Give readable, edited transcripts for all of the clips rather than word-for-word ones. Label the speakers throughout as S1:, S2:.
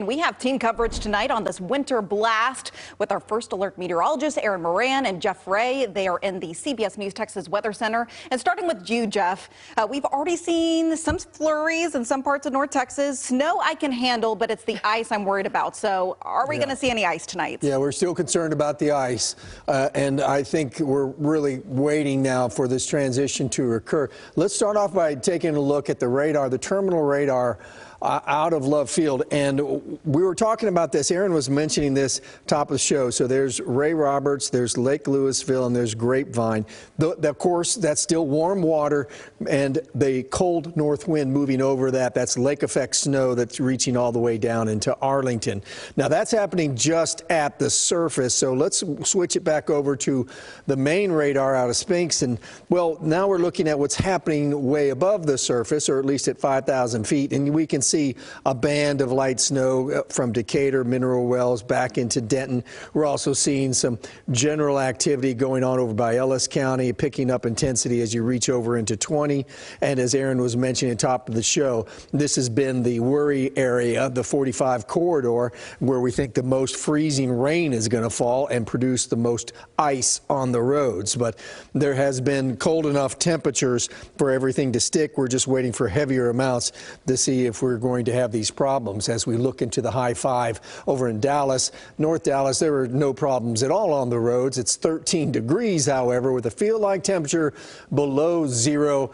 S1: We have team coverage tonight on this winter blast with our first alert meteorologists, Aaron Moran and Jeff Ray. They are in the CBS News Texas Weather Center. And starting with you, Jeff, we've already seen some flurries in some parts of North Texas. Snow I can handle, but it's the ice I'm worried about. So are we going to see any ice tonight?
S2: Yeah, we're still concerned about the ice. And I think we're really waiting now for this transition to occur. Let's start off by taking a look at the radar, the terminal radar out of Love Field. And we were talking about this. Aaron was mentioning this top of the show. So there's Ray Roberts, there's Lake Louisville, and there's Grapevine. Of course, that's still warm water and the cold north wind moving over that. That's lake effect snow that's reaching all the way down into Arlington. Now, that's happening just at the surface. So let's switch it back over to the main radar out of Spinks. And, well, now we're looking at what's happening way above the surface, or at least at 5,000 feet. And we can see a band of light snow from Decatur, Mineral Wells, back into Denton. We're also seeing some general activity going on over by Ellis County, picking up intensity as you reach over into 20. And as Aaron was mentioning at the top of the show, this has been the worry area, the 45 corridor, where we think the most freezing rain is going to fall and produce the most ice on the roads. But there has been cold enough temperatures for everything to stick. We're just waiting for heavier amounts to see if we're going to have these problems. As we look into the high 5 over in Dallas, North Dallas, there were no problems at all on the roads. It's 13 degrees, however, with a feel-like temperature below zero.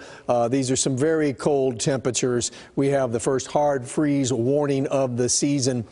S2: These are some very cold temperatures. We have the first hard freeze warning of the season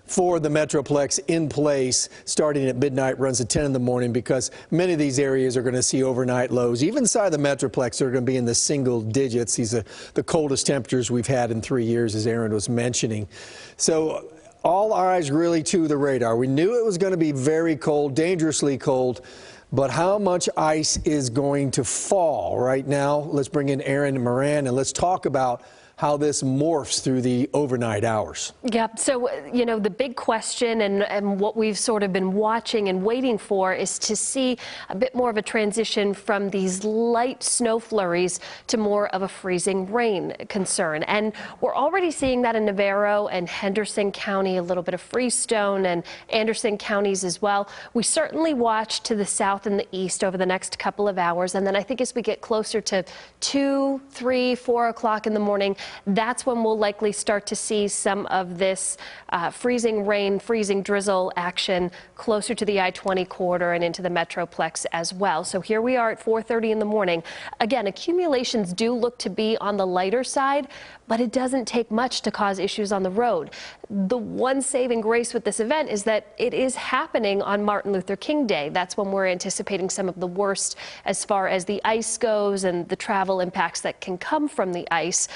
S2: for the Metroplex in place starting at midnight, runs to 10 in the morning, because many of these areas are going to see overnight lows. Even inside the Metroplex, they're going to be in the single digits. These are the coldest temperatures we've had in 3 years, as Aaron was mentioning. So all eyes really to the radar. We knew it was going to be very cold, dangerously cold. But how much ice is going to fall right now? Let's bring in Aaron Moran and let's talk about how this morphs through the overnight hours.
S3: Yeah, so, you know, the big question and what we've sort of been watching and waiting for is to see a bit more of a transition from these light snow flurries to more of a freezing rain concern. And we're already seeing that in Navarro and Henderson County, a little bit of Freestone and Anderson counties as well. We certainly watch to the south and the east over the next couple of hours. And then I think as we get closer to 2, 3, 4 o'clock in the morning, that's when we'll likely start to see some of this freezing rain, freezing drizzle action closer to the I-20 corridor and into the Metroplex as well. So here we are at 4:30 in the morning. Again, accumulations do look to be on the lighter side, but it doesn't take much to cause issues on the road. The one saving grace with this event is that it is happening on Martin Luther King Day. That's when we're anticipating some of the worst as far as the ice goes and the travel impacts that can come from the ice.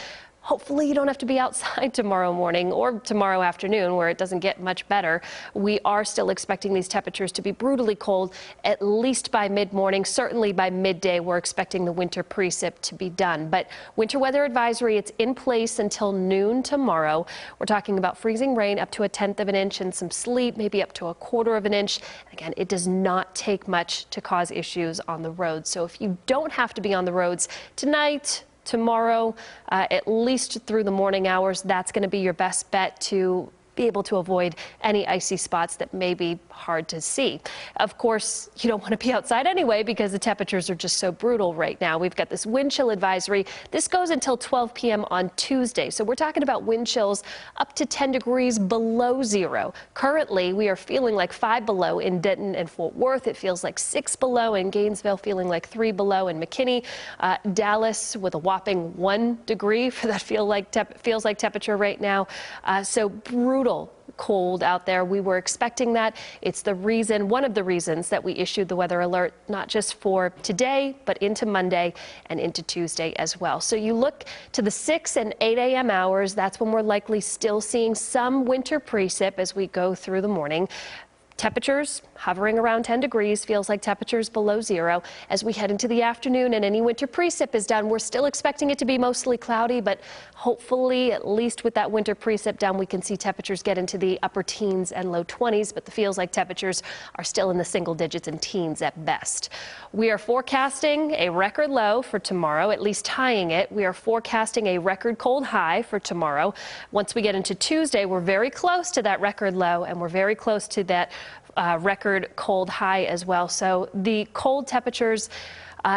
S3: Hopefully you don't have to be outside tomorrow morning or tomorrow afternoon where it doesn't get much better. We are still expecting these temperatures to be brutally cold, at least by mid-morning. Certainly by midday, we're expecting the winter precip to be done. But winter weather advisory, it's in place until noon tomorrow. We're talking about freezing rain up to 1/10 of an inch and some sleet, maybe up to 1/4 of an inch. Again, it does not take much to cause issues on the road. So if you don't have to be on the roads tonight, tomorrow, at least through the morning hours, that's going to be your best bet to be able to avoid any icy spots that may be hard to see. Of course, you don't want to be outside anyway because the temperatures are just so brutal right now. We've got this wind chill advisory. This goes until 12 p.m. on Tuesday. So we're talking about wind chills up to 10 degrees below zero. Currently, we are feeling like 5 below in Denton and Fort Worth. It feels like 6 below in Gainesville, feeling like 3 below in McKinney. Dallas with a whopping 1 degree for that feels like temperature right now. So brutal cold out there. We were expecting that. It's the reason, one of the reasons that we issued the weather alert, not just for today, but into Monday and into Tuesday as well. So you look to the 6 and 8 a.m. hours. That's when we're likely still seeing some winter precip as we go through the morning. Temperatures hovering around 10 degrees, feels like temperatures below zero. As we head into the afternoon and any winter precip is done, we're still expecting it to be mostly cloudy, but hopefully, at least with that winter precip down, we can see temperatures get into the upper teens and low 20s, but the feels like temperatures are still in the single digits and teens at best. We are forecasting a record low for tomorrow, at least tying it. We are forecasting a record cold high for tomorrow. Once we get into Tuesday, we're very close to that record low, and we're very close to that record cold high as well. So the cold temperatures,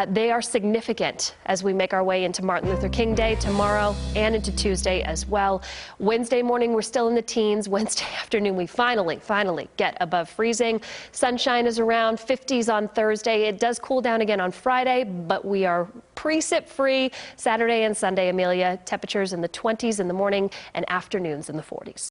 S3: they are significant as we make our way into Martin Luther King Day tomorrow and into Tuesday as well. Wednesday morning, we're still in the teens. Wednesday afternoon, we finally get above freezing. Sunshine is around 50s on Thursday. It does cool down again on Friday, but we are precip free Saturday and Sunday, Amelia. Temperatures in the 20s in the morning and afternoons in the 40s.